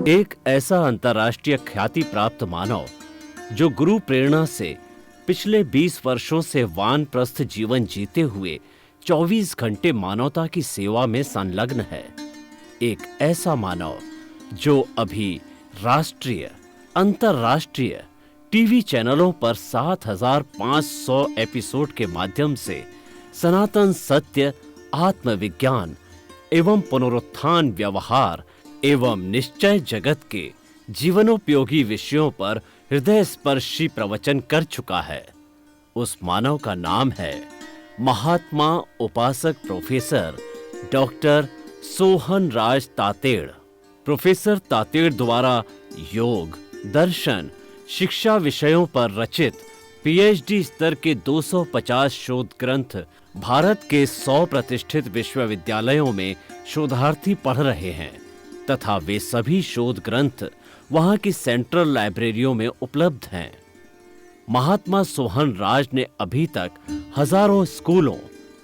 एक ऐसा अंतर्राष्ट्रीय ख्याति प्राप्त मानव जो गुरु प्रेरणा से पिछले 20 वर्षों से वानप्रस्थ जीवन जीते हुए 24 घंटे मानवता की सेवा में संलग्न है। एक ऐसा मानव जो अभी राष्ट्रीय, अंतर्राष्ट्रीय टीवी चैनलों पर 7,500 एपिसोड के माध्यम से सनातन सत्य, आत्मविज्ञान एवं पुनरुत्थान, व्यवहार एवं निश्चय जगत के जीवनोपयोगी विषयों पर हृदय स्पर्शी प्रवचन कर चुका है। उस मानव का नाम है महात्मा उपासक प्रोफेसर डॉक्टर सोहन राज तातेड़। प्रोफेसर तातेड़ द्वारा योग, दर्शन, शिक्षा विषयों पर रचित पीएचडी स्तर के 250 शोध ग्रंथ भारत के 100 प्रतिष्ठित विश्वविद्यालयों में शोधार्थी पढ़ रहे हैं तथा वे सभी शोध ग्रंथ वहां की सेंट्रल लाइब्रेरियों में उपलब्ध हैं। महात्मा सोहन राज ने अभी तक हजारों स्कूलों,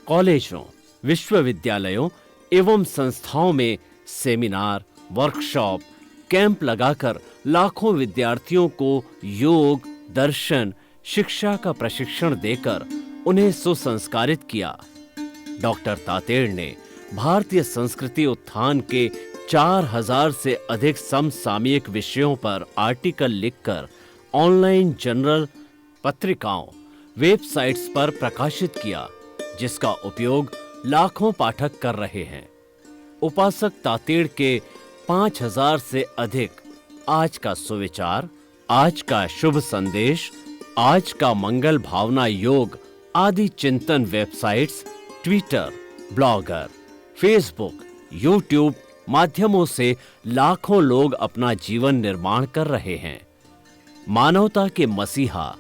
कॉलेजों, विश्वविद्यालयों एवं संस्थाओं में सेमिनार, वर्कशॉप, कैंप लगाकर लाखों विद्यार्थियों को योग, दर्शन, शिक्षा का प्रशिक्षण देकर उन्हें सुसंस्कारित किया। डॉक्टर तातेड़ ने भारतीय संस्कृति उत्थान के 4,000 से अधिक समसामयिक विषयों पर आर्टिकल लिखकर ऑनलाइन जर्नल, पत्रिकाओं, वेबसाइट्स पर प्रकाशित किया, जिसका उपयोग लाखों पाठक कर रहे हैं। उपासक तातेड़ के 5,000 से अधिक आज का सुविचार, आज का शुभ संदेश, आज का मंगल भावना योग आदि चिंतन websites, Twitter, blogger, Facebook, YouTube माध्यमों से लाखों लोग अपना जीवन निर्माण कर रहे हैं। मानवता के मसीहा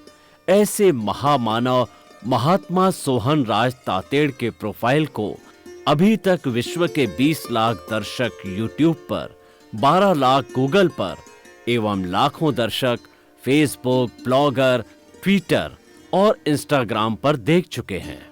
ऐसे महामानव महात्मा सोहन राज तातेड़ के प्रोफाइल को अभी तक विश्व के 20 लाख दर्शक यूट्यूब पर, 12 लाख गूगल पर एवं लाखों दर्शक फेसबुक, ब्लॉगर, ट्विटर और इंस्टाग्राम पर देख चुके हैं।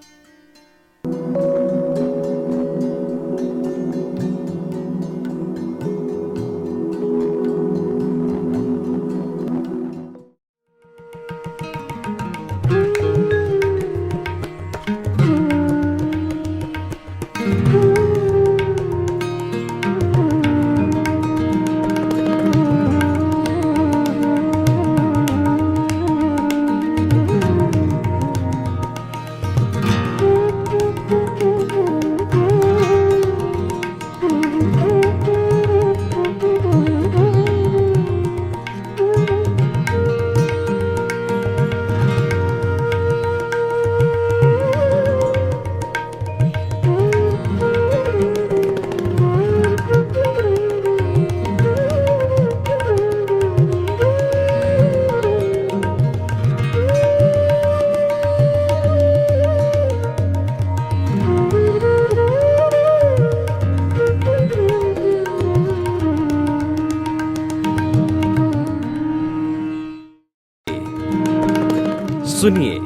सुनिए,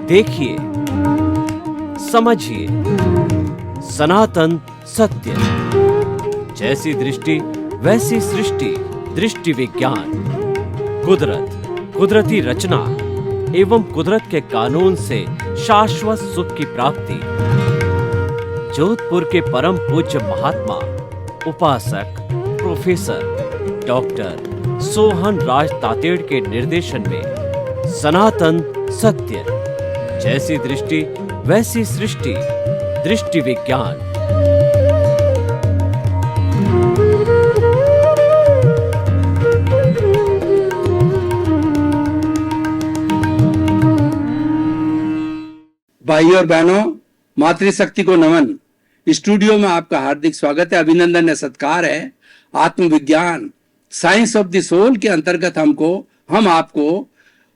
देखिए, समझिए सनातन सत्य। जैसी दृष्टि वैसी सृष्टि, दृष्टि विज्ञान। कुदरत, कुदरती रचना एवं कुदरत के कानून से शाश्वत सुख की प्राप्ति। जोधपुर के परम पूज्य महात्मा उपासक प्रोफेसर डॉक्टर सोहन राज तातेड़ के निर्देशन में सनातन सत्य। जैसी दृष्टि वैसी सृष्टि, दृष्टि विज्ञान। भाइयों और बहनों, मातृशक्ति को नमन। स्टूडियो में आपका हार्दिक स्वागत है, अभिनंदन है, सत्कार है। आत्मविज्ञान, साइंस ऑफ द सोल के अंतर्गत हम आपको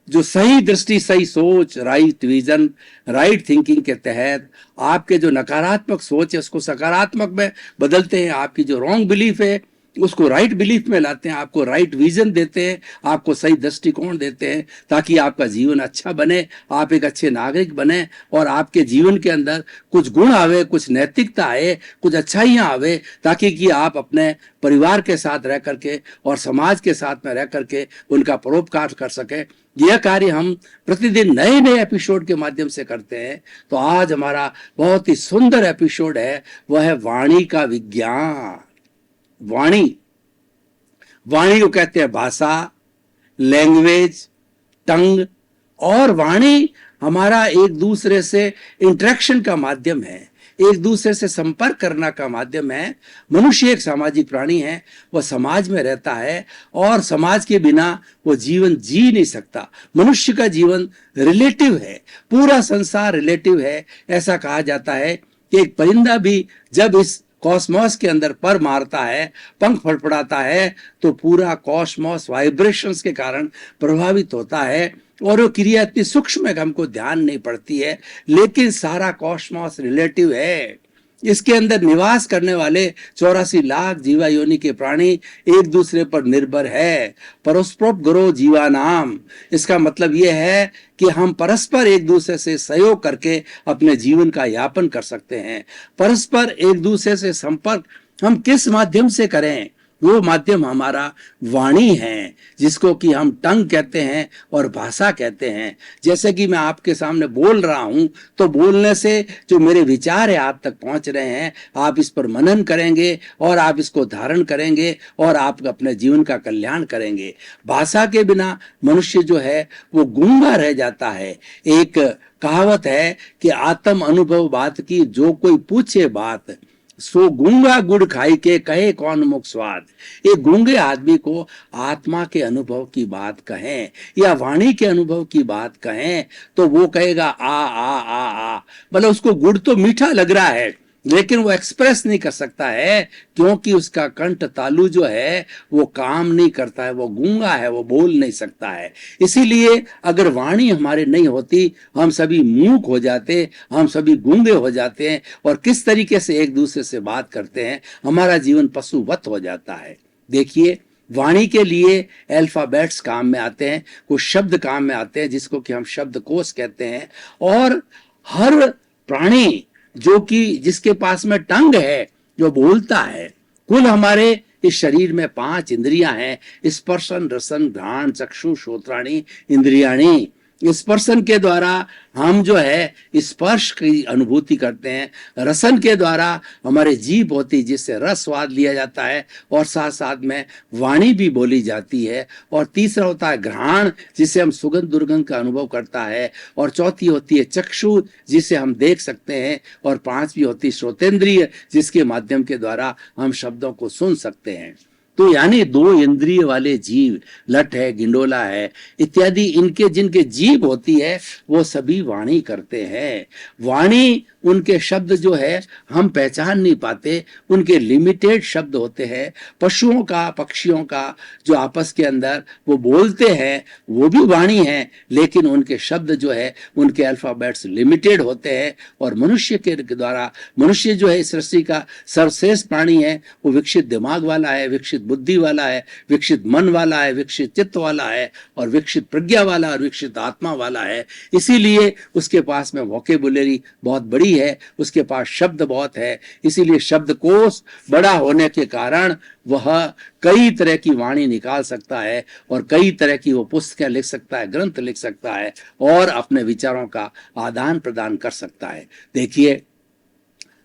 जो सही दृष्टि, सही सोच, राइट विजन, राइट थिंकिंग के तहत आपके जो नकारात्मक सोच है उसको सकारात्मक में बदलते हैं। आपकी जो रॉन्ग बिलीफ है उसको राइट बिलीफ में लाते हैं, आपको राइट विजन देते हैं, आपको सही दृष्टिकोण देते हैं, ताकि आपका जीवन अच्छा बने, आप एक अच्छे नागरिक बने और आपके जीवन के अंदर कुछ गुण आवे, कुछ नैतिकता आए, कुछ अच्छाइयाँ आवे, ताकि कि आप अपने परिवार के साथ रह करके और समाज के साथ में रह करके उनका परोपकार कर सके। यह कार्य हम प्रतिदिन नए नए एपिसोड के माध्यम से करते हैं। तो आज हमारा बहुत ही सुंदर एपिसोड है, वह है वाणी का विज्ञान। वाणी, वाणी को कहते हैं भाषा, लैंग्वेज, टंग। और वाणी हमारा एक दूसरे से इंटरेक्शन का माध्यम है, एक दूसरे से संपर्क करना का माध्यम है। मनुष्य एक सामाजिक प्राणी है, वह समाज में रहता है और समाज के बिना वो जीवन जी नहीं सकता। मनुष्य का जीवन रिलेटिव है, पूरा संसार रिलेटिव है। ऐसा कहा जाता है कि एक परिंदा भी जब इस कॉस्मोस के अंदर पर मारता है, पंख फड़फड़ाता है, तो पूरा कॉस्मोस वाइब्रेशंस के कारण प्रभावित होता है। और वो क्रिया इतनी सूक्ष्म है कि हमको ध्यान नहीं पड़ती है, लेकिन सारा कॉस्मोस रिलेटिव है। इसके अंदर निवास करने वाले 84 लाख जीवा योनि के प्राणी एक दूसरे पर निर्भर है। परस्पर गुरो जीवा नाम, इसका मतलब यह है कि हम परस्पर एक दूसरे से सहयोग करके अपने जीवन का यापन कर सकते हैं। परस्पर एक दूसरे से संपर्क हम किस माध्यम से करें? वो माध्यम हमारा वाणी है, जिसको कि हम टंग कहते हैं और भाषा कहते हैं। जैसे कि मैं आपके सामने बोल रहा हूं, तो बोलने से जो मेरे विचार है आप तक पहुंच रहे हैं, आप इस पर मनन करेंगे और आप इसको धारण करेंगे और आप अपने जीवन का कल्याण करेंगे। भाषा के बिना मनुष्य जो है वो गूंगा रह जाता है। एक कहावत है कि आत्म अनुभव बात की जो कोई पूछे बात, सो गूंगा गुड़ खाई के कहे कौन मुख स्वाद। एक गूंगे आदमी को आत्मा के अनुभव की बात कहें या वाणी के अनुभव की बात कहें तो वो कहेगा आ आ आ आ, मतलब उसको गुड़ तो मीठा लग रहा है, लेकिन वो एक्सप्रेस नहीं कर सकता है, क्योंकि उसका कंठ तालु जो है वो काम नहीं करता है, वो गूंगा है, वो बोल नहीं सकता है। इसीलिए अगर वाणी हमारे नहीं होती, हम सभी मूक हो जाते, हम सभी गूंगे हो जाते हैं और किस तरीके से एक दूसरे से बात करते हैं, हमारा जीवन पशुवत हो जाता है। देखिए, वाणी के लिए अल्फाबेट्स काम में आते हैं, कुछ शब्द काम में आते हैं जिसको कि हम शब्दकोश कहते हैं। और हर प्राणी जो कि जिसके पास में टंग है, जो बोलता है, कुल हमारे इस शरीर में 5 इंद्रियां हैं, स्पर्शन, रसन, घ्राण, चक्षु, श्रोत्राणी, इंद्रियाणी। स्पर्शन के द्वारा हम जो है स्पर्श की अनुभूति करते हैं, रसन के द्वारा हमारे जीभ होती जिससे रस स्वाद लिया जाता है और साथ साथ में वाणी भी बोली जाती है। और तीसरा होता है घ्राण, जिससे हम सुगंध दुर्गंध का अनुभव करता है। और चौथी होती है चक्षु, जिसे हम देख सकते हैं। और पांचवी होती है श्रोतेंद्रिय, जिसके माध्यम के द्वारा हम शब्दों को सुन सकते हैं। तो यानी 2 इंद्रिय वाले जीव, लठ है, गिंडोला है इत्यादि, इनके जिनके जीभ होती है वो सभी वाणी करते हैं। वाणी, उनके शब्द जो है हम पहचान नहीं पाते, उनके लिमिटेड शब्द होते हैं। पशुओं का, पक्षियों का जो आपस के अंदर वो बोलते हैं वो भी वाणी है, लेकिन उनके शब्द जो है उनके अल्फाबेट्स लिमिटेड होते हैं। और मनुष्य के द्वारा, मनुष्य जो है इस सृष्टि का सर्वश्रेष्ठ प्राणी है, वो विकसित दिमाग वाला है, विकसित बुद्धि वाला है, विकसित मन वाला है, विकसित चित्त वाला है और विकसित प्रज्ञा वाला और विकसित आत्मा वाला है। इसीलिए उसके पास में वोकेबुलरी बहुत बड़ी है, उसके पास शब्द बहुत है। इसीलिए शब्दकोश बड़ा होने के कारण वह कई तरह की वाणी निकाल सकता है और कई तरह की वो पुस्तकें लिख सकता है, ग्रंथ लिख सकता है और अपने विचारों का आदान प्रदान कर सकता है। देखिए,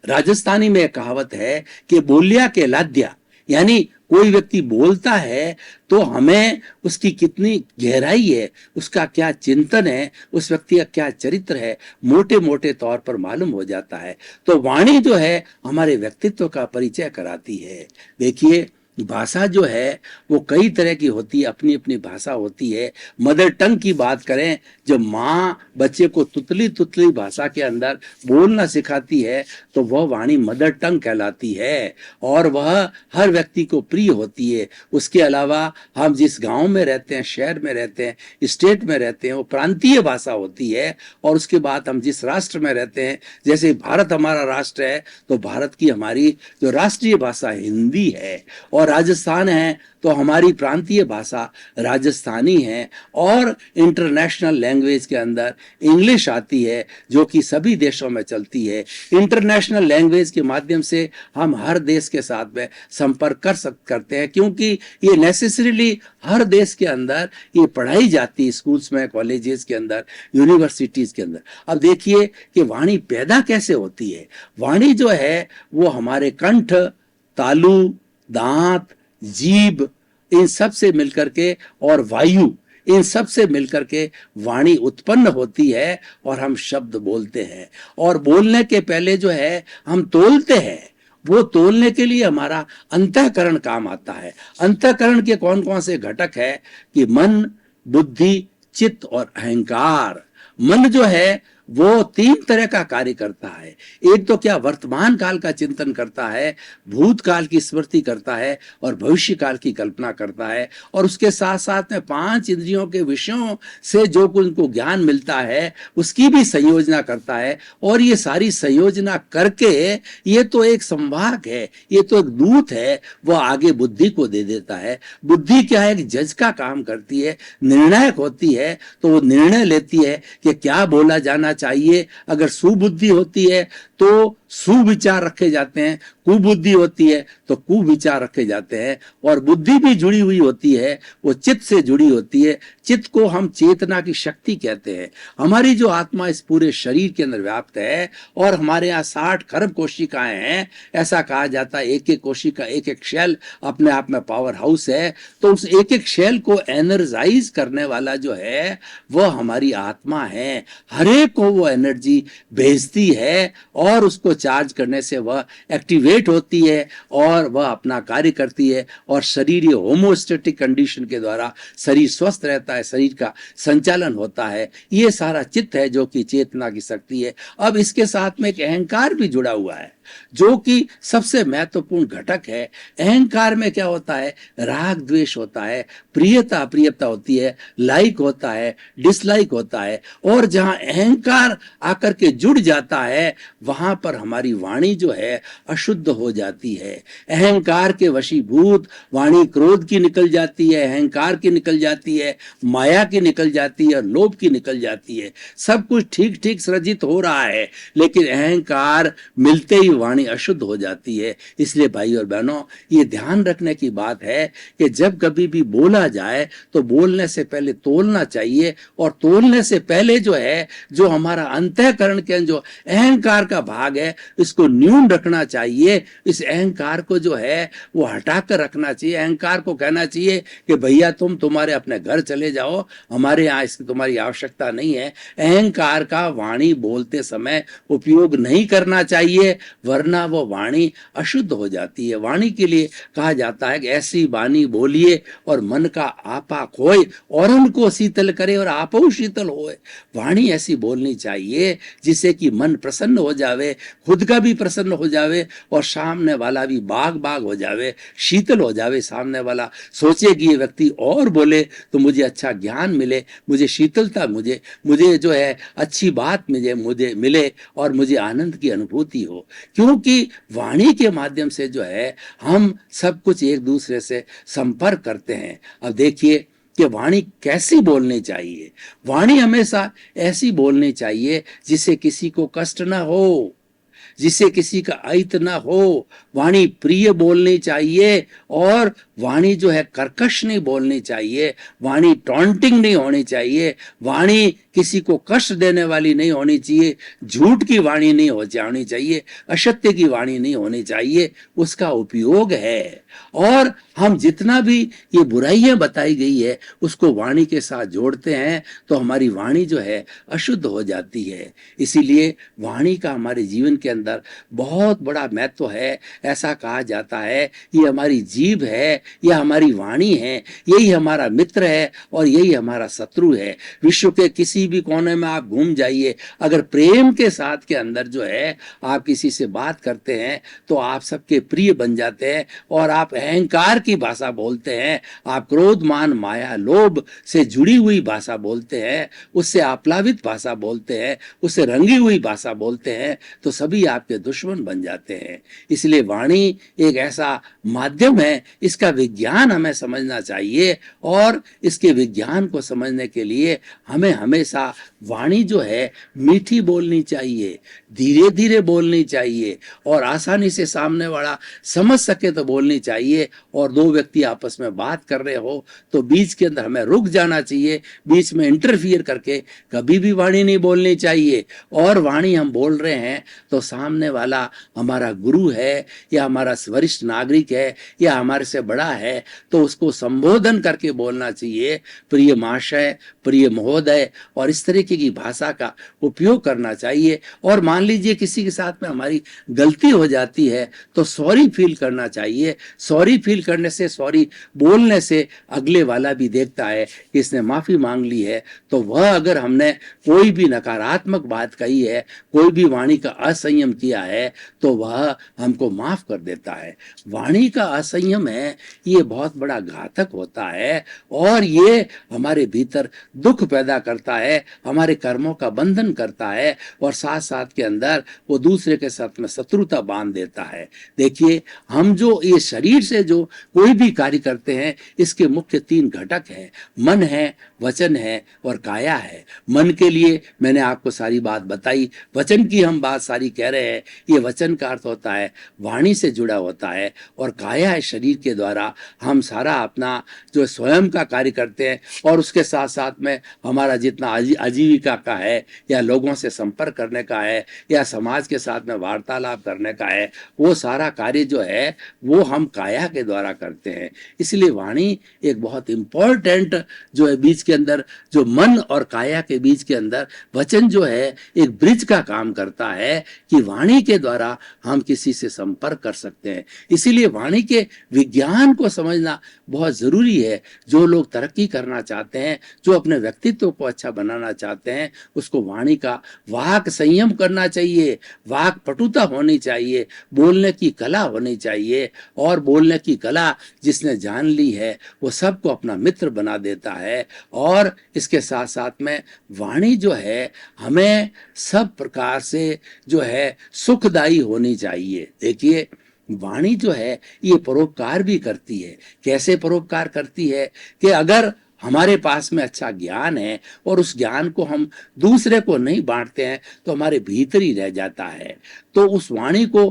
राजस्थानी में एक कहावत है कि बोलिया के लाद्या, यानी कोई व्यक्ति बोलता है तो हमें उसकी कितनी गहराई है, उसका क्या चिंतन है, उस व्यक्ति का क्या चरित्र है, मोटे मोटे तौर पर मालूम हो जाता है। तो वाणी जो है हमारे व्यक्तित्व का परिचय कराती है। देखिए, भाषा जो है वो कई तरह की होती है, अपनी अपनी भाषा होती है। मदर टंग की बात करें जब माँ बच्चे को तुतली तुतली भाषा के अंदर बोलना सिखाती है तो वह वाणी मदर टंग कहलाती है और वह हर व्यक्ति को प्रिय होती है। उसके अलावा हम जिस गांव में रहते हैं, शहर में रहते हैं, स्टेट में रहते हैं, वो प्रांतीय भाषा होती है। और उसके बाद हम जिस राष्ट्र में रहते हैं, जैसे भारत हमारा राष्ट्र है, तो भारत की हमारी जो राष्ट्रीय भाषा हिंदी है। और राजस्थान है तो हमारी प्रांतीय भाषा राजस्थानी है। और इंटरनेशनल लैंग्वेज के अंदर इंग्लिश आती है, जो कि सभी देशों में चलती है। इंटरनेशनल लैंग्वेज के माध्यम से हम हर देश के साथ में संपर्क करते हैं, क्योंकि ये नेसेसरीली हर देश के अंदर ये पढ़ाई जाती है, स्कूल्स में, कॉलेजेस के अंदर, यूनिवर्सिटीज के अंदर। अब देखिए कि वाणी पैदा कैसे होती है। वाणी जो है वो हमारे कंठ, तालु, दांत, जीभ, इन सब से मिलकर के, और वायु, इन सब से मिलकर के वाणी उत्पन्न होती है और हम शब्द बोलते हैं। और बोलने के पहले जो है हम तोलते हैं। वो तोलने के लिए हमारा अंतःकरण काम आता है। अंतःकरण के कौन कौन से घटक है कि मन, बुद्धि, चित्त और अहंकार। मन जो है वो 3 तरह का कार्य करता है। एक तो क्या, वर्तमान काल का चिंतन करता है, भूतकाल की स्मृति करता है और भविष्य काल की कल्पना करता है। और उसके साथ साथ में 5 इंद्रियों के विषयों से जो कुछ उनको ज्ञान मिलता है उसकी भी संयोजना करता है। और ये सारी संयोजना करके, ये तो एक संवाहक है, ये तो एक दूत है, वो आगे बुद्धि को दे देता है। बुद्धि क्या है, एक जज का काम करती है, निर्णायक होती है। तो वो निर्णय लेती है कि क्या बोला जाना चाहिए। अगर सुबुद्धि होती है तो सुविचार रखे जाते हैं, कुबुद्धि होती है तो कुविचार रखे जाते हैं। और बुद्धि भी जुड़ी हुई होती है, वो चित्त से जुड़ी होती है। चित्त को हम चेतना की शक्ति कहते हैं। हमारी जो आत्मा इस पूरे शरीर के अंदर व्याप्त है और हमारे यहाँ 60 खरब कोशिकाएं हैं। ऐसा कहा जाता है एक एक कोशिका, एक एक शेल अपने आप में पावर हाउस है। तो उस एक एक शेल को एनर्जाइज करने वाला जो है वह हमारी आत्मा है। हर एक को वो एनर्जी भेजती है और उसको चार्ज करने से वह एक्टिवेट होती है और वह अपना कार्य करती है। और शरीर ये होमोस्टेटिक कंडीशन के द्वारा शरीर स्वस्थ रहता है, शरीर का संचालन होता है। ये सारा चित्त है जो कि चेतना की शक्ति है। अब इसके साथ में एक अहंकार भी जुड़ा हुआ है, जो कि सबसे महत्वपूर्ण घटक है। अहंकार में क्या होता है, राग द्वेष होता है, प्रियता अप्रियता होती है, लाइक होता है, डिसलाइक होता है। और जहां अहंकार आकर के जुड़ जाता है वहां पर हमारी वाणी जो है अशुद्ध हो जाती है। अहंकार के वशीभूत वाणी क्रोध की निकल जाती है, अहंकार की निकल जाती है, माया की निकल जाती है और लोभ की निकल जाती है। सब कुछ ठीक ठीक सृजित हो रहा है, लेकिन अहंकार मिलते ही वाणी अशुद्ध हो जाती है। इसलिए भाई और बहनों, ये ध्यान रखने की बात है कि जब कभी भी बोला जाए तो बोलने से पहले तोलना चाहिए। और तोलने से पहले जो है, जो हमारा अंतःकरण के जो अहंकार का भाग है, इसको न्यून रखना चाहिए। इस अहंकार को जो है वो हटाकर रखना चाहिए। अहंकार को कहना चाहिए कि भैया तुम्हारे अपने घर चले जाओ, हमारे यहाँ इसकी तुम्हारी आवश्यकता नहीं है। अहंकार का वाणी बोलते समय उपयोग नहीं करना चाहिए, वरना वो वाणी अशुद्ध हो जाती है। वाणी के लिए कहा जाता है कि ऐसी वाणी बोलिए और मन का आपा खोए और उनको शीतल करे और आपो शीतल होए। वाणी ऐसी बोलनी चाहिए जिससे कि मन प्रसन्न हो जावे, खुद का भी प्रसन्न हो जावे और सामने वाला भी बाग बाग हो जावे, शीतल हो जावे। सामने वाला सोचे कि ये व्यक्ति और बोले तो मुझे अच्छा ज्ञान मिले, मुझे शीतलता, मुझे जो है अच्छी बात मुझे मिले और मुझे आनंद की अनुभूति हो। क्योंकि वाणी के माध्यम से जो है हम सब कुछ एक दूसरे से संपर्क करते हैं। अब देखिए कि वाणी कैसी बोलनी चाहिए। वाणी हमेशा ऐसी बोलनी चाहिए जिससे किसी को कष्ट ना हो, जिससे किसी का अहित ना हो। वाणी प्रिय बोलनी चाहिए और वाणी जो है कर्कश नहीं बोलनी चाहिए, वाणी टॉन्टिंग नहीं होनी चाहिए, वाणी किसी को कष्ट देने वाली नहीं होनी चाहिए, झूठ की वाणी नहीं होनी चाहिए, असत्य की वाणी नहीं होनी चाहिए। उसका उपयोग है। और हम जितना भी ये बुराइयां बताई गई है उसको वाणी के साथ जोड़ते हैं तो हमारी वाणी जो है अशुद्ध हो जाती है। इसीलिए वाणी का हमारे जीवन के अंदर अंदर बहुत बड़ा महत्व है। ऐसा कहा जाता है ये हमारी जीभ है, यह हमारी वाणी है, यही हमारा मित्र है और यही हमारा शत्रु है। विश्व के किसी भी कोने में आप घूम जाइए, अगर प्रेम के साथ के अंदर जो है आप किसी से बात करते हैं तो आप सबके प्रिय बन जाते हैं और आप अहंकार की भाषा बोलते हैं, आप क्रोध मान माया लोभ से जुड़ी हुई भाषा बोलते हैं, उससे आप्लावित भाषा बोलते हैं, उससे रंगी हुई भाषा बोलते हैं, तो सभी आपके दुश्मन बन जाते हैं। इसलिए वाणी एक ऐसा माध्यम है, इसका विज्ञान हमें समझना चाहिए और इसके विज्ञान को समझने के लिए हमें हमेशा वाणी जो है मीठी बोलनी चाहिए, धीरे धीरे बोलनी चाहिए और आसानी से सामने वाला समझ सके तो बोलनी चाहिए। और दो व्यक्ति आपस में बात कर रहे हो तो बीच के अंदर हमें रुक जाना चाहिए, बीच में इंटरफियर करके कभी भी वाणी नहीं बोलनी चाहिए। और वाणी हम बोल रहे हैं तो सामने वाला हमारा गुरु है या हमारा वरिष्ठ नागरिक है या हमारे से बड़ा है तो उसको संबोधन करके बोलना चाहिए, प्रिय महाशय, प्रिय महोदय, और इस तरीके की भाषा का उपयोग करना चाहिए। और मान लीजिए किसी के साथ में हमारी गलती हो जाती है तो सॉरी फील करना चाहिए। सॉरी फील करने से, सॉरी बोलने से अगले वाला भी देखता है कि इसने माफी मांग ली है, तो वह अगर हमने कोई भी नकारात्मक बात कही है, कोई भी वाणी का असंयम किया है तो वह हमको माफ कर देता है। वाणी का असंयम है ये बहुत बड़ा घातक होता है और ये हमारे भीतर दुख पैदा करता है, हमारे कर्मों का बंधन करता है और साथ साथ के अंदर वो दूसरे के साथ में शत्रुता बांध देता है। देखिए, हम जो ये शरीर से जो कोई भी कार्य करते हैं इसके मुख्य 3 घटक हैं, मन है, वचन है और काया है। मन के लिए मैंने आपको सारी बात बताई, वचन की हम बात सारी कह रहे हैं। ये वचन का अर्थ होता है वाणी से जुड़ा होता है और काया है शरीर के द्वारा हम सारा अपना जो स्वयं का कार्य करते हैं और उसके साथ साथ में हमारा जितना आजीविका का है या लोगों से संपर्क करने का है या समाज के साथ में वार्तालाप करने का है, वो सारा कार्य जो है वो हम काया के द्वारा करते हैं। इसलिए वाणी एक बहुत इंपॉर्टेंट जो है बीच के अंदर, जो मन और काया के बीच के अंदर वचन जो है एक ब्रिज का काम करता है कि वाणी के द्वारा हम किसी से संपर्क कर सकते हैं। इसीलिए वाणी के विज्ञान को समझना बहुत जरूरी है। जो लोग तरक्की करना चाहते हैं, जो अपने व्यक्तित्व को अच्छा बनाना चाहते हैं, उसको वाणी का वाक संयम करना चाहिए, वाक पटुता होनी चाहिए, बोलने की कला होनी चाहिए। और बोलने की कला जिसने जान ली है वो सबको अपना मित्र बना देता है। और इसके साथ साथ में वाणी जो है हमें सब प्रकार से जो है सुखदायी होनी चाहिए। देखिए, वाणी जो है ये परोपकार भी करती है। कैसे परोपकार करती है कि अगर हमारे पास में अच्छा ज्ञान है और उस ज्ञान को हम दूसरे को नहीं बांटते हैं तो हमारे भीतर ही रह जाता है। तो उस वाणी को,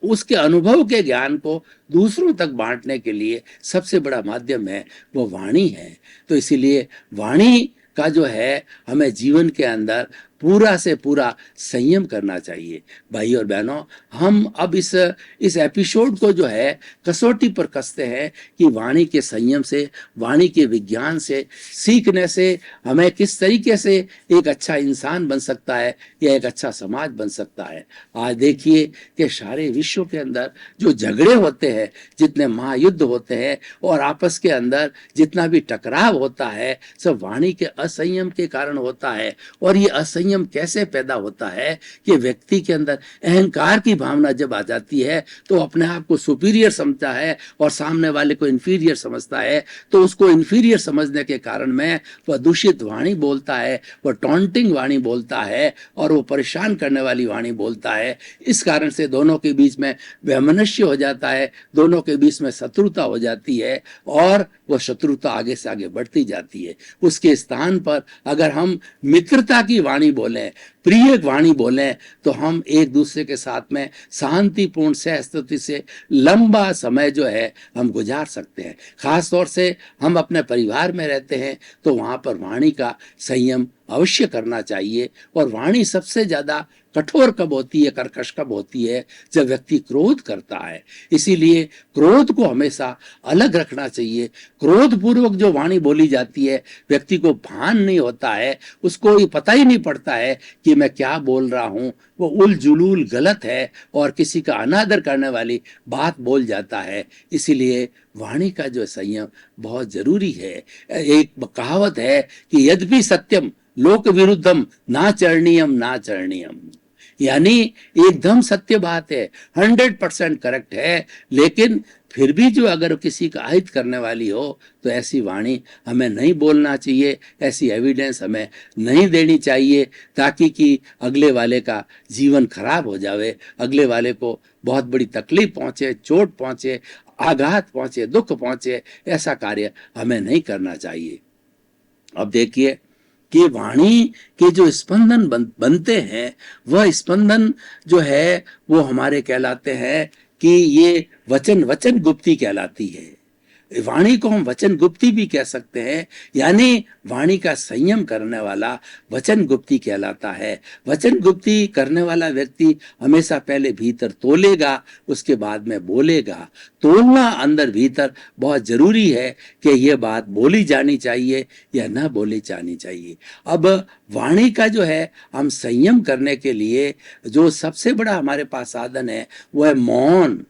उसके अनुभव के ज्ञान को दूसरों तक बांटने के लिए सबसे बड़ा माध्यम है वो वाणी है। तो इसीलिए वाणी का जो है हमें जीवन के अंदर पूरा से पूरा संयम करना चाहिए। भाई और बहनों, हम अब इस एपिसोड को जो है कसौटी पर कसते हैं कि वाणी के संयम से, वाणी के विज्ञान से सीखने से हमें किस तरीके से एक अच्छा इंसान बन सकता है या एक अच्छा समाज बन सकता है। आज देखिए कि सारे विश्व के अंदर जो झगड़े होते हैं, जितने महायुद्ध होते हैं और आपस के अंदर जितना भी टकराव होता है, सब वाणी के असंयम के कारण होता है। और ये असंयम कैसे पैदा होता है कि व्यक्ति के अंदर अहंकार की भावना जब आ जाती है तो अपने आप को सुपीरियर समझता है और सामने वाले को इंफीरियर समझता है। तो उसको इंफीरियर समझने के कारण में वह दूषित वाणी बोलता है, वह टॉन्टिंग वाणी बोलता है और वो परेशान करने वाली वाणी बोलता है। इस कारण से दोनों के बीच में वैमनस्य हो जाता है, दोनों के बीच में शत्रुता हो जाती है और वह शत्रुता आगे से आगे बढ़ती जाती है। उसके स्थान पर अगर हम मित्रता की वाणी बोलें, प्रिय वाणी बोलें, तो हम एक दूसरे के साथ में शांतिपूर्ण सहस्तित्व से लंबा समय जो है हम गुजार सकते हैं। खास तौर से हम अपने परिवार में रहते हैं तो वहां पर वाणी का संयम अवश्य करना चाहिए। और वाणी सबसे ज्यादा कठोर कब होती है, कर्कश कब होती है, जब व्यक्ति क्रोध करता है। इसीलिए क्रोध को हमेशा अलग रखना चाहिए। क्रोध पूर्वक जो वाणी बोली जाती है, व्यक्ति को भान नहीं होता है, उसको ये पता ही नहीं पड़ता है कि मैं क्या बोल रहा हूं, वो उल जुलूल गलत है और किसी का अनादर करने वाली बात बोल जाता है। इसीलिए वाणी का जो संयम बहुत जरूरी है। एक कहावत है कि यद्यपि सत्यम लोक विरुद्धम ना चरणीयम ना चरणीयम, यानी एकदम सत्य बात है, 100% करेक्ट है, लेकिन फिर भी जो अगर किसी का अहित करने वाली हो तो ऐसी वाणी हमें नहीं बोलना चाहिए, ऐसी एविडेंस हमें नहीं देनी चाहिए, ताकि कि अगले वाले का जीवन खराब हो जावे, अगले वाले को बहुत बड़ी तकलीफ पहुंचे, चोट पहुंचे, आघात पहुंचे, दुख पहुंचे। ऐसा कार्य हमें नहीं करना चाहिए। अब देखिए कि वाणी के जो स्पंदन बनते हैं, वह स्पंदन जो है वो हमारे कहलाते हैं कि ये वचन गुप्ती कहलाती है। वाणी को हम वचन गुप्ती भी कह सकते हैं, यानी वाणी का संयम करने वाला वचन गुप्ती कहलाता है। वचन गुप्ती करने वाला व्यक्ति हमेशा पहले भीतर तोलेगा, उसके बाद में बोलेगा। तोलना अंदर भीतर बहुत जरूरी है कि यह बात बोली जानी चाहिए या न बोली जानी चाहिए। अब वाणी का जो है हम संयम करने के लिए जो सबसे बड़ा हमारे पास साधन है वो है मौन।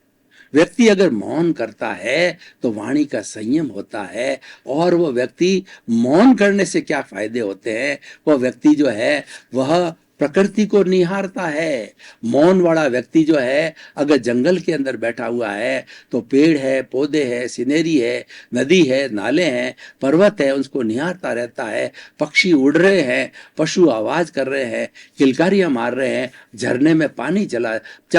व्यक्ति अगर मौन करता है तो वाणी का संयम होता है। और वह व्यक्ति मौन करने से क्या फायदे होते हैं, वह व्यक्ति जो है वह प्रकृति को निहारता है। मौन वाला व्यक्ति जो है अगर जंगल के अंदर बैठा हुआ है तो पेड़ है, पौधे है, सिनेरी है, नदी है, नाले हैं, पर्वत है, उसको निहारता रहता है। पक्षी उड़ रहे हैं, पशु आवाज कर रहे हैं, किलकारियां मार रहे हैं, झरने में पानी चल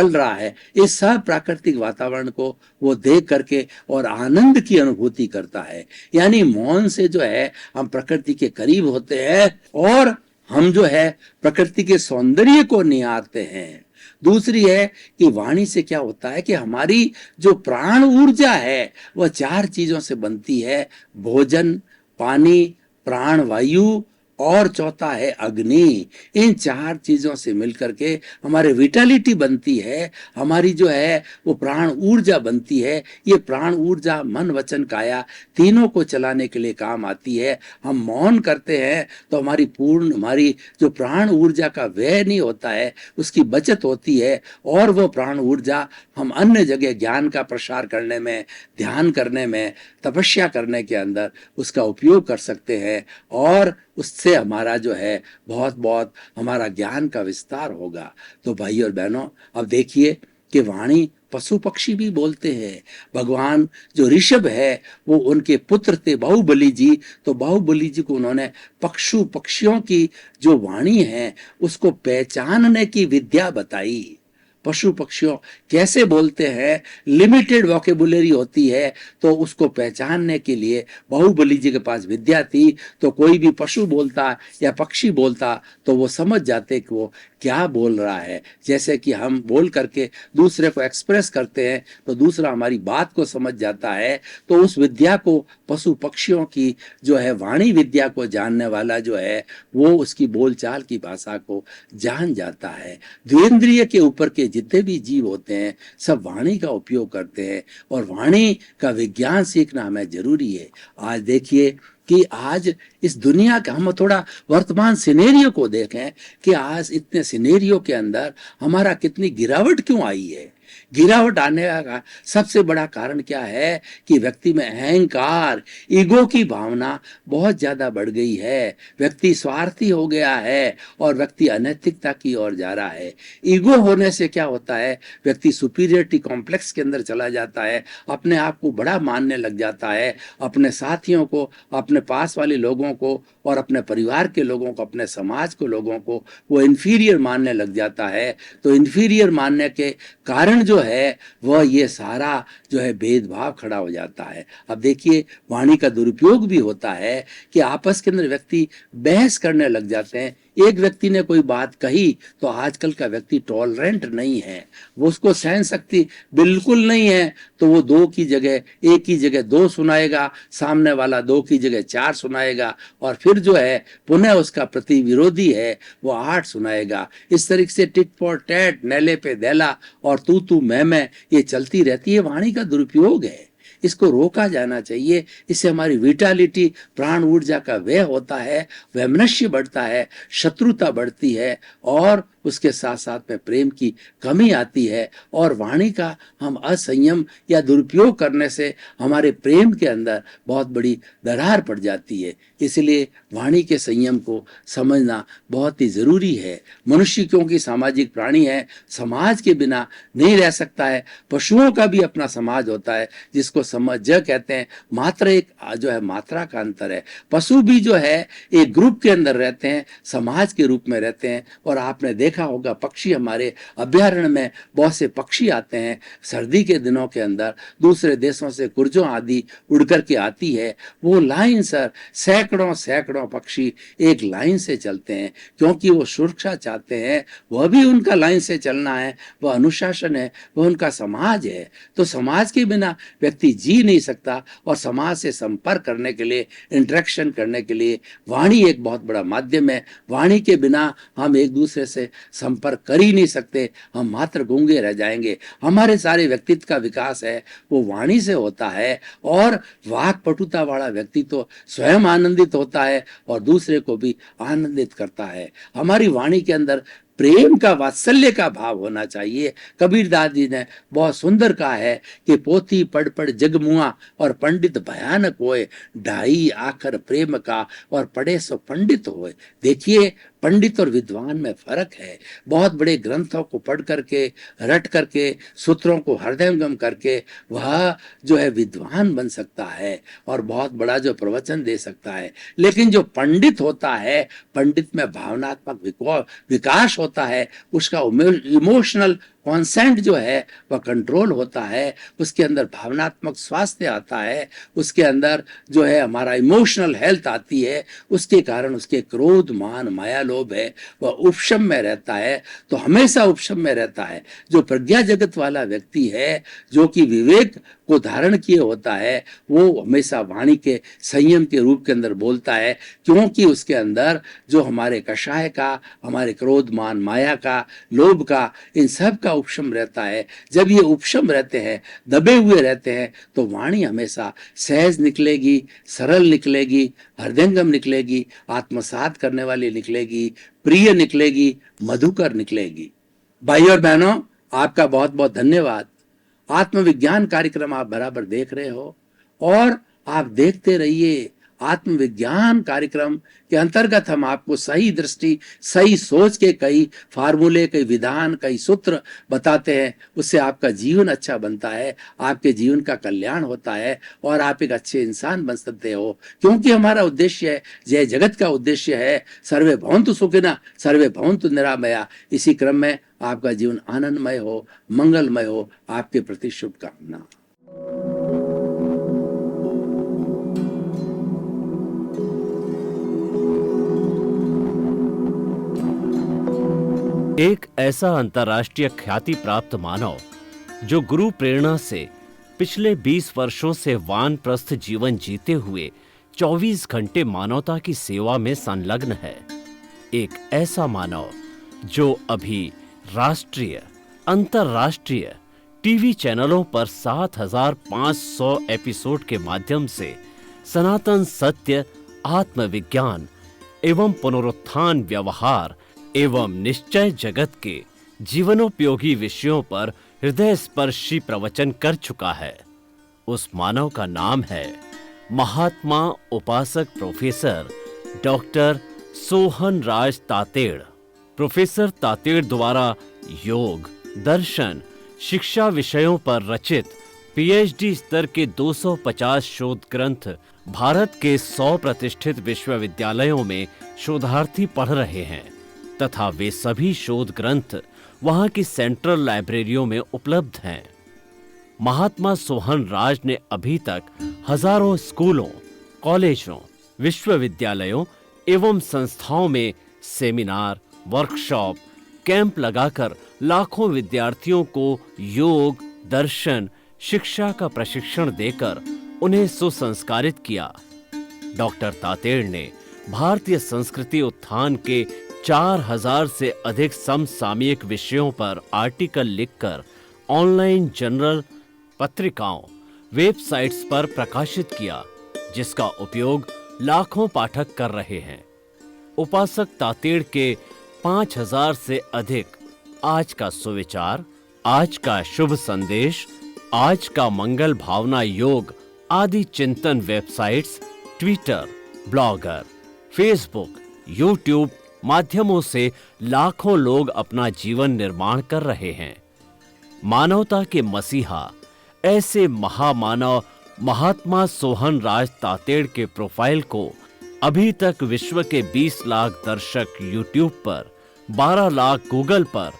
रहा है। इस सब प्राकृतिक वातावरण को वो देख करके और आनंद की अनुभूति करता है। यानी मौन से जो है हम प्रकृति के करीब होते हैं और हम जो है प्रकृति के सौंदर्य को निहारते हैं। दूसरी है कि वाणी से क्या होता है कि हमारी जो प्राण ऊर्जा है वह 4 चीजों से बनती है, भोजन, पानी, प्राण वायु और चौथा है अग्नि। इन 4 चीजों से मिलकर के हमारे विटालिटी बनती है, हमारी जो है वो प्राण ऊर्जा बनती है। ये प्राण ऊर्जा मन वचन काया तीनों को चलाने के लिए काम आती है। हम मौन करते हैं तो हमारी जो प्राण ऊर्जा का व्यय नहीं होता है, उसकी बचत होती है और वो प्राण ऊर्जा हम अन्य जगह ज्ञान का प्रसार करने में, ध्यान करने में, तपस्या करने के अंदर उसका उपयोग कर सकते हैं और उससे हमारा जो है बहुत बहुत हमारा ज्ञान का विस्तार होगा। तो भाई और बहनों, अब देखिए कि वाणी पशु पक्षी भी बोलते हैं। भगवान जो ऋषभ है वो उनके पुत्र थे बाहुबली जी, तो बाहुबली जी को उन्होंने पक्षियों की जो वाणी है उसको पहचानने की विद्या बताई। पशु पक्षियों कैसे बोलते हैं, लिमिटेड वोकेबुलरी होती है, तो उसको पहचानने के लिए बाहुबली जी के पास विद्या थी। तो कोई भी पशु बोलता या पक्षी बोलता तो वो समझ जाते कि वो क्या बोल रहा है। जैसे कि हम बोल करके दूसरे को एक्सप्रेस करते हैं तो दूसरा हमारी बात को समझ जाता है। तो उस विद्या को पशु पक्षियों की जो है वाणी विद्या को जानने वाला जो है वो उसकी बोलचाल की भाषा को जान जाता है। द्विंद्रिय के ऊपर के जितने भी जीव होते हैं सब वाणी का उपयोग करते हैं और वाणी का विज्ञान सीखना हमें जरूरी है। आज देखिए कि आज इस दुनिया का हम थोड़ा वर्तमान सिनेरियो को देखें कि आज इतने सिनेरियो के अंदर हमारा कितनी गिरावट क्यों आई है। गिरावट आने का सबसे बड़ा कारण क्या है कि व्यक्ति में अहंकार, ईगो की भावना बहुत ज्यादा बढ़ गई है। व्यक्ति स्वार्थी हो गया है और व्यक्ति अनैतिकता की ओर जा रहा है। ईगो होने से क्या होता है, व्यक्ति सुपीरियरिटी कॉम्प्लेक्स के अंदर चला जाता है, अपने आप को बड़ा मानने लग जाता है, अपने साथियों को, अपने पास वाले लोगों को और अपने परिवार के लोगों को, अपने समाज के लोगों को वो इन्फीरियर मानने लग जाता है। तो इन्फीरियर मानने के कारण जो है वह ये सारा जो है भेदभाव खड़ा हो जाता है। अब देखिए वाणी का दुरुपयोग भी होता है कि आपस के अंदर व्यक्ति बहस करने लग जाते हैं, एक व्यक्ति ने कोई बात कही तो आजकल का व्यक्ति टॉलरेंट नहीं है, वो उसको सहन शक्ति बिल्कुल नहीं है, तो वो दो की जगह एक की जगह दो सुनाएगा, सामने वाला दो की जगह चार सुनाएगा, और फिर जो है पुनः उसका प्रतिविरोधी है वो आठ सुनाएगा। इस तरीके से टिट फॉर टैट, नेले पे दैला और तू मैं ये चलती रहती है। वाणी का दुरुपयोग है, इसको रोका जाना चाहिए। इससे हमारी विटालिटी, प्राण ऊर्जा का व्यय होता है, वैमनस्य बढ़ता है, शत्रुता बढ़ती है और उसके साथ साथ में प्रेम की कमी आती है। और वाणी का हम असंयम या दुरुपयोग करने से हमारे प्रेम के अंदर बहुत बड़ी दरार पड़ जाती है। इसलिए वाणी के संयम को समझना बहुत ही जरूरी है। मनुष्य क्योंकि सामाजिक प्राणी है, समाज के बिना नहीं रह सकता है। पशुओं का भी अपना समाज होता है जिसको समझ कहते हैं। मात्र एक जो है मात्रा का अंतर है। पशु भी जो है एक ग्रुप के अंदर रहते हैं, समाज के रूप में रहते हैं। और आपने देखा होगा पक्षी, हमारे अभ्यारण्य में बहुत से पक्षी आते हैं सर्दी के दिनों के अंदर, दूसरे देशों से कुर्जों आदि उड़ करके आती है। वो लाइन सर सैकड़ों सैकड़ों पक्षी एक लाइन से चलते हैं क्योंकि वो सुरक्षा चाहते हैं। वह भी उनका लाइन से चलना है, वह अनुशासन है, वह उनका समाज है। तो समाज के बिना व्यक्ति जी नहीं सकता और समाज से संपर्क करने के लिए, इंटरेक्शन करने के लिए वाणी एक बहुत बड़ा माध्यम है। वाणी के बिना हम एक दूसरे से संपर्क कर ही नहीं सकते, हम मात्र गूंगे रह जाएंगे। हमारे सारे व्यक्तित्व का विकास है वो वाणी से होता है। और वाक पटुता वाला व्यक्ति तो स्वयं आनंदित होता है और दूसरे को भी आनंदित करता है। हमारी वाणी के अंदर प्रेम का, वात्सल्य का भाव होना चाहिए। कबीरदास जी ने बहुत सुंदर कहा है कि पोथी पढ़ पढ़ जग मुआ और पंडित भयानक होए, ढाई आखर प्रेम का और पढ़े सो पंडित होए। देखिए पंडित और विद्वान में फर्क है। बहुत बड़े ग्रंथों को पढ़ करके, रट करके, सूत्रों को हृदयंगम करके वह जो है विद्वान बन सकता है और बहुत बड़ा जो प्रवचन दे सकता है। लेकिन जो पंडित होता है, पंडित में भावनात्मक विकास होता है, उसका इमोशनल कॉन्सेंट जो है वह कंट्रोल होता है, उसके अंदर भावनात्मक स्वास्थ्य आता है, उसके अंदर जो है हमारा इमोशनल हेल्थ आती है। उसके कारण उसके क्रोध, मान, माया, लोभ है वह उपशम में रहता है। तो हमेशा उपशम में रहता है। जो प्रज्ञा जगत वाला व्यक्ति है, जो कि विवेक को धारण किए होता है, वो हमेशा वाणी के संयम के रूप के अंदर बोलता है, क्योंकि उसके अंदर जो हमारे कषाय का, हमारे क्रोध, मान, माया का, लोभ का, इन सब का उपशम रहता है। जब ये उपशम रहते हैं, दबे हुए रहते हैं, तो वाणी हमेशा सहज निकलेगी, सरल निकलेगी, हृदयंगम निकलेगी, आत्मसात करने वाली निकलेगी, प्रिय निकलेगी, मधुकर निकलेगी। भाई और बहनों, आपका बहुत बहुत धन्यवाद। आत्मविज्ञान कार्यक्रम आप बराबर देख रहे हो और आप देखते रहिए। आत्मविज्ञान कार्यक्रम के अंतर्गत हम आपको सही दृष्टि, सही सोच के कई फार्मूले, कई विधान, कई सूत्र बताते हैं। उससे आपका जीवन अच्छा बनता है, आपके जीवन का कल्याण होता है और आप एक अच्छे इंसान बन सकते हो। क्योंकि हमारा उद्देश्य है, जय जगत का उद्देश्य है, सर्वे भवन्तु सुखिनः सर्वे भवन्तु निरामया। इसी क्रम में आपका जीवन आनंदमय हो, मंगलमय हो, आपके प्रति शुभकामना। एक ऐसा अंतर्राष्ट्रीय ख्याति प्राप्त मानव जो गुरु प्रेरणा से पिछले 20 वर्षों से वानप्रस्थ जीवन जीते हुए 24 घंटे मानवता की सेवा में संलग्न है। एक ऐसा मानव जो अभी राष्ट्रीय, अंतर्राष्ट्रीय टीवी चैनलों पर 7,500 एपिसोड के माध्यम से सनातन सत्य, आत्मविज्ञान एवं पुनरुत्थान, व्यवहार एवं निश्चय जगत के जीवनोपयोगी विषयों पर हृदय स्पर्शी प्रवचन कर चुका है। उस मानव का नाम है महात्मा उपासक प्रोफेसर डॉक्टर सोहन राज तातेड़। प्रोफेसर तातेड़ द्वारा योग, दर्शन, शिक्षा विषयों पर रचित पीएचडी स्तर के 250 शोध ग्रंथ भारत के 100 प्रतिष्ठित विश्वविद्यालयों में शोधार्थी पढ़ रहे हैं तथा वे सभी शोध ग्रंथ वहां की सेंट्रल लाइब्रेरियों में उपलब्ध हैं। महात्मा सोहन राज ने अभी तक हजारों स्कूलों, कॉलेजों, विश्वविद्यालयों एवं संस्थाओं में सेमिनार, वर्कशॉप, कैंप लगाकर लाखों विद्यार्थियों को योग, दर्शन, शिक्षा का प्रशिक्षण देकर उन्हें सुसंस्कारित किया। डॉक्टर तातेड़ ने भारतीय संस्कृति उत्थान के 4000 से अधिक समसामयिक विषयों पर आर्टिकल लिखकर ऑनलाइन जर्नल, पत्रिकाओं, वेबसाइट्स पर प्रकाशित किया, जिसका उपयोग लाखों पाठक कर रहे हैं। उपासक तातेड़ के 5000 से अधिक आज का सुविचार, आज का शुभ संदेश, आज का मंगल भावना योग आदि चिंतन websites, Twitter, blogger, Facebook, YouTube माध्यमों से लाखों लोग अपना जीवन निर्माण कर रहे हैं। मानवता के मसीहा ऐसे महामानव महात्मा सोहन राज तातेड़ के प्रोफाइल को अभी तक विश्व के 20 लाख दर्शक यूट्यूब पर, 12 लाख गूगल पर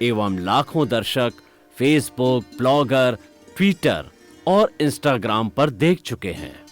एवं लाखों दर्शक फेसबुक, ब्लॉगर, ट्विटर और इंस्टाग्राम पर देख चुके हैं।